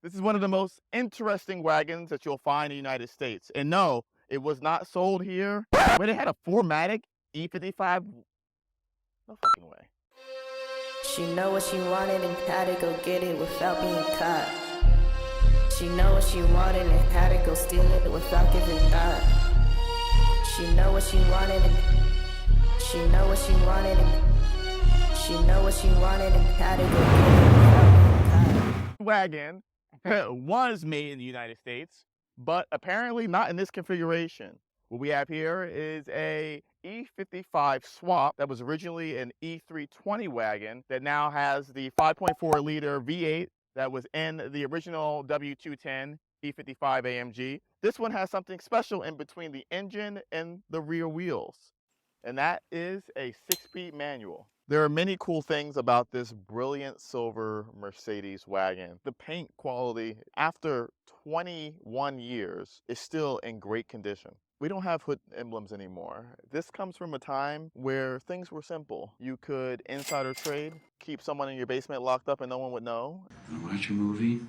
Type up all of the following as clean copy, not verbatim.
This is one of the most interesting wagons that you'll find in the United States. And no, it was not sold here. But it had a 4MATIC E55. No fucking way. She know what she wanted and had to go get it without being caught. She know what she wanted and had to go steal it without giving thought. She know what she wanted and she know what she wanted and she know what she wanted and had to go get it without being caught. Wagon was made in the United States, but apparently not in this configuration. What we have here is a E55 swap that was originally an E320 wagon that now has the 5.4 liter V8 that was in the original W210 E55 AMG. This one has something special in between the engine and the rear wheels, and that is a 6-speed manual. There are many cool things about this brilliant silver Mercedes wagon. The paint quality, after 21 years, is still in great condition. We don't have hood emblems anymore. This comes from a time where things were simple. You could insider trade, keep someone in your basement locked up and no one would know. Watch a movie.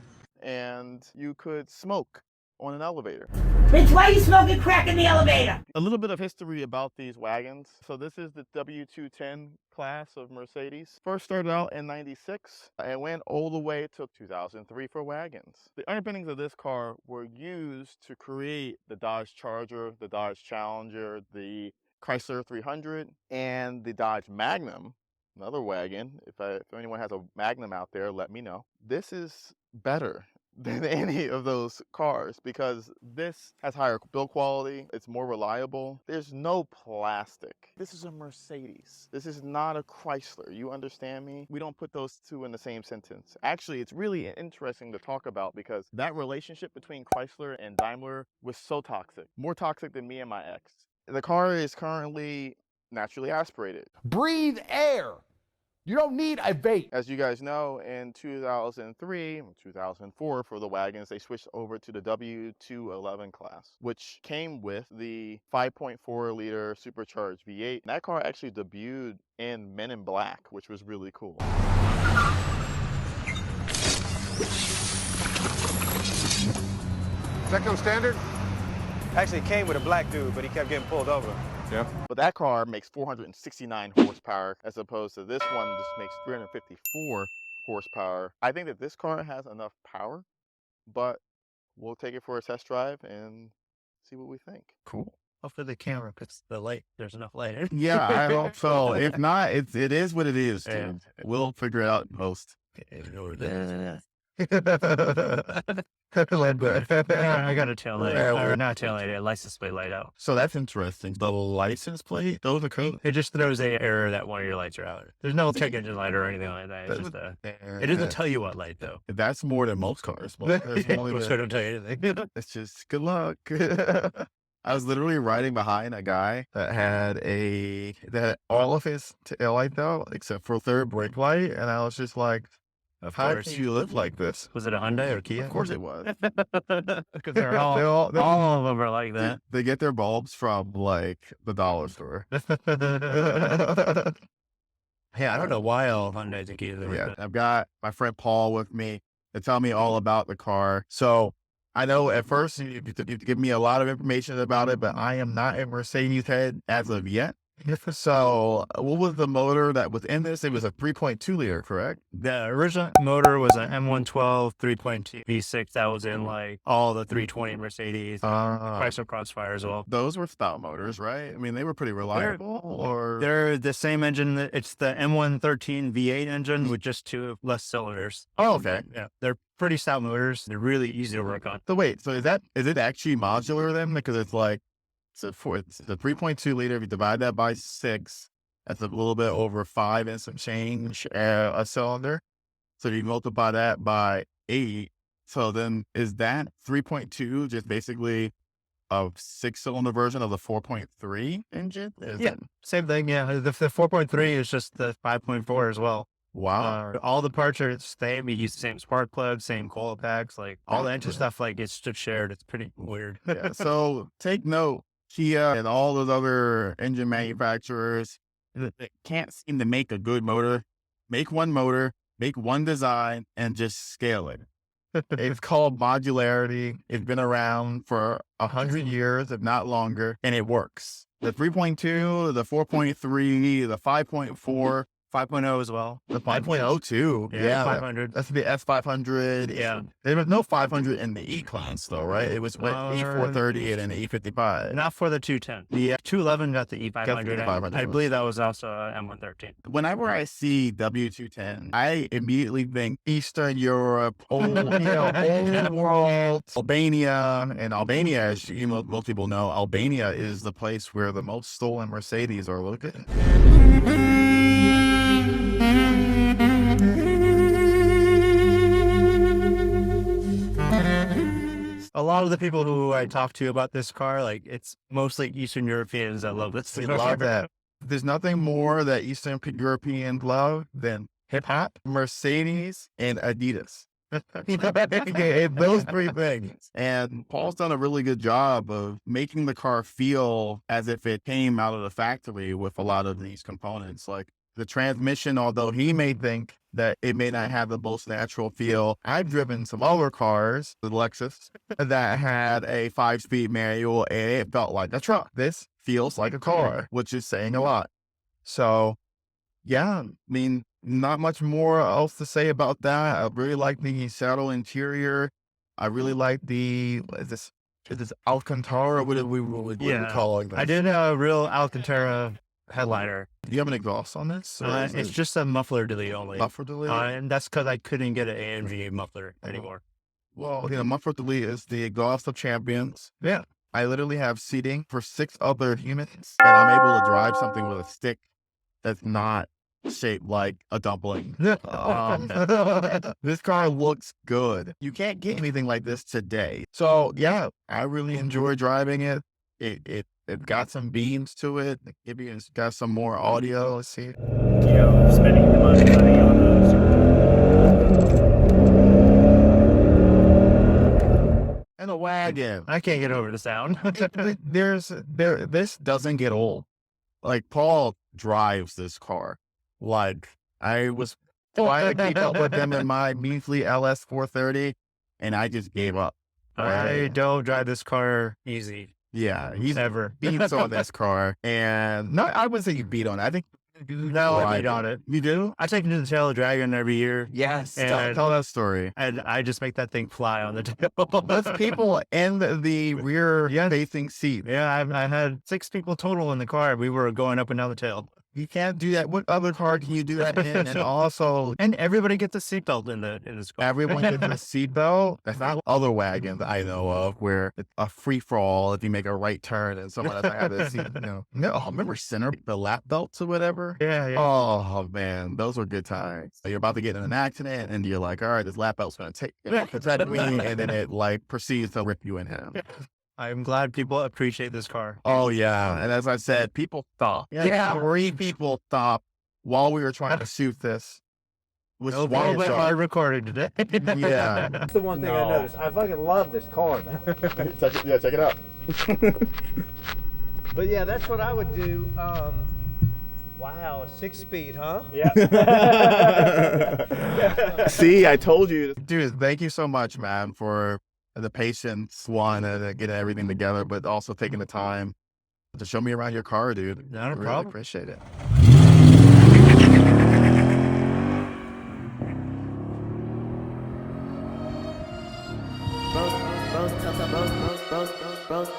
And you could smoke on an elevator. Bitch, why are you smoking crack in the elevator? A little bit of history about these wagons. So this is the W210 class of Mercedes. First started out in '96 and went all the way to 2003 for wagons. The underpinnings of this car were used to create the Dodge Charger, the Dodge Challenger, the Chrysler 300, and the Dodge Magnum, another wagon. If anyone has a Magnum out there, let me know. This is better than any of those cars because this has higher build quality, it's more reliable, there's no plastic. This is a Mercedes. This is not a Chrysler. You understand me? We don't put those two in the same sentence. Actually, it's really interesting to talk about because that relationship between Chrysler and Daimler was so toxic, more toxic than me and my ex. The car is currently naturally aspirated. Breathe air. You don't need a vape. As you guys know, in 2003, 2004 for the wagons, they switched over to the W211 class, which came with the 5.4 liter supercharged V8. That car actually debuted in Men in Black, which was really cool. Techno standard? Actually, it came with a black dude, but he kept getting pulled over. Yeah. But that car makes 469 horsepower as opposed to this one just makes 354 horsepower. I think that this car has enough power, but we'll take it for a test drive and see what we think. Cool. Hopefully the camera puts the light. There's enough light in. Yeah, I hope so. If not, it is what it is, dude. And We'll figure it out in post. I got a tail light, or not tail light, a license plate light out. So that's interesting. The license plate, those are cool. It just throws a error that one of your lights are out. There's no check engine light or anything like that. It's just it doesn't tell you what light though. That's more than most cars. Most cars only So it don't tell you anything. it's just good luck. I was literally riding behind a guy that had all of his tail lights out except for third brake light, and I was just like, Of how course. can you live like this? Was it a Hyundai or Kia? Of course it was. Because they're all of them are like that. They get their bulbs from like the dollar store. Hey, I don't know why all Hyundais and Kias are like Yeah, that. I've got my friend Paul with me to tell me all about the car. So I know at first you give me a lot of information about it, but I am not a Mercedes head as of yet. So what was the motor that was in this? It was a 3.2 liter, correct? The original motor was an M112 3.2 V6 that was in like all the 320 Mercedes, Chrysler Crossfire as well. Those were style motors, right? I mean, they were pretty reliable. Or They're the same engine. It's the M113 V8 engine with just 2 less cylinders. oh, okay. Yeah, they're pretty stout motors. They're really easy to work on. So wait, so is it actually modular then? Because it's like it's a 3.2 liter. If you divide that by 6, that's a little bit over 5 and some change a cylinder. So you multiply that by 8. So then is that 3.2 just basically a 6-cylinder version of the 4.3 engine? Same thing. Yeah, the 4.3 is just the 5.4 as well. Wow. All the parts are the same. You use the same spark plugs, same coil packs, like all the engine stuff. Like it's just shared. It's pretty weird. Yeah, so take note, Kia and all those other engine manufacturers that can't seem to make a good motor. Make one motor, make one design, and just scale it. It's called modularity. It's been around for 100 years, if not longer, and it works. The 3.2, the 4.3, the 5.4, 5.0 as well. the 5.0 too. Yeah, 500. That's the S500. Yeah. There was no 500 in the E-class though, right? It was E430 and an E55. Not for the 210. The 211 got the E500. I believe that was also M113. Whenever I see W210, I immediately think Eastern Europe, old world, Albania. And Albania, as most people know, Albania is the place where the most stolen Mercedes are located. A lot of the people who I talk to about this car, like, it's mostly Eastern Europeans that love this. We love that. There's nothing more that Eastern Europeans love than hip hop, Mercedes, and Adidas. Those three things. And Paul's done a really good job of making the car feel as if it came out of the factory with a lot of these components. Like the transmission, although he may think that it may not have the most natural feel. I've driven some other cars, the Lexus, that had a 5-speed manual and it felt like a truck. This feels like a car, which is saying a lot. So, yeah, I mean, not much more else to say about that. I really like the saddle interior. I really like the, is this Alcantara? What are we calling this? I did a real Alcantara headliner. Do you have an exhaust on this? It's just a muffler delete only. Muffler delete? And that's because I couldn't get an AMG muffler anymore. Well, muffler delete is the exhaust of champions. Yeah. I literally have seating for 6 other humans, and I'm able to drive something with a stick that's not shaped like a dumpling. This car looks good. You can't get anything like this today. So yeah, I really enjoy driving it. It got some beams to it. Maybe it's got some more audio. Let's see. Spending the money on And a wagon. I can't get over the sound. This doesn't get old. Like Paul drives this car. Like I was trying to keep up with him in my measly LS 430, and I just gave up. I don't drive this car easy. Yeah, he's Ever. beats on this car, and no, I wouldn't say you beat on it. I think No, I beat on it. You do? I take it to the tail of Dragon every year. Yes. And- Tell that story. And I just make that thing fly on the tail. That's people in the rear facing seat. Yeah, I had 6 people total in the car. We were going up and down the tail. You can't do that. What other car can you do that in? And also, And everybody gets a seatbelt in this car. everyone gets a seatbelt. That's not other wagons I know of where it's a free for all if you make a right turn and someone doesn't have a seat. No, remember Center, the lap belts or whatever? Yeah, yeah. Oh man, those were good times. So you're about to get in an accident and you're like, all right, this lap belt's gonna take me, and then it like proceeds to rip you in half. I'm glad people appreciate this car. Oh yeah, and as I said, people stopped. Yeah. 3 people stopped while we were trying to shoot this. Which A is little bit wild. hard recording today. Yeah. That's the one thing I noticed. I fucking love this car, man. Check it out. But yeah, that's what I would do. Wow, 6-speed, huh? See, I told you. Dude, thank you so much, man, for the patience, getting everything together, but also taking the time to show me around your car, dude. Not a Really problem. appreciate it. Bros.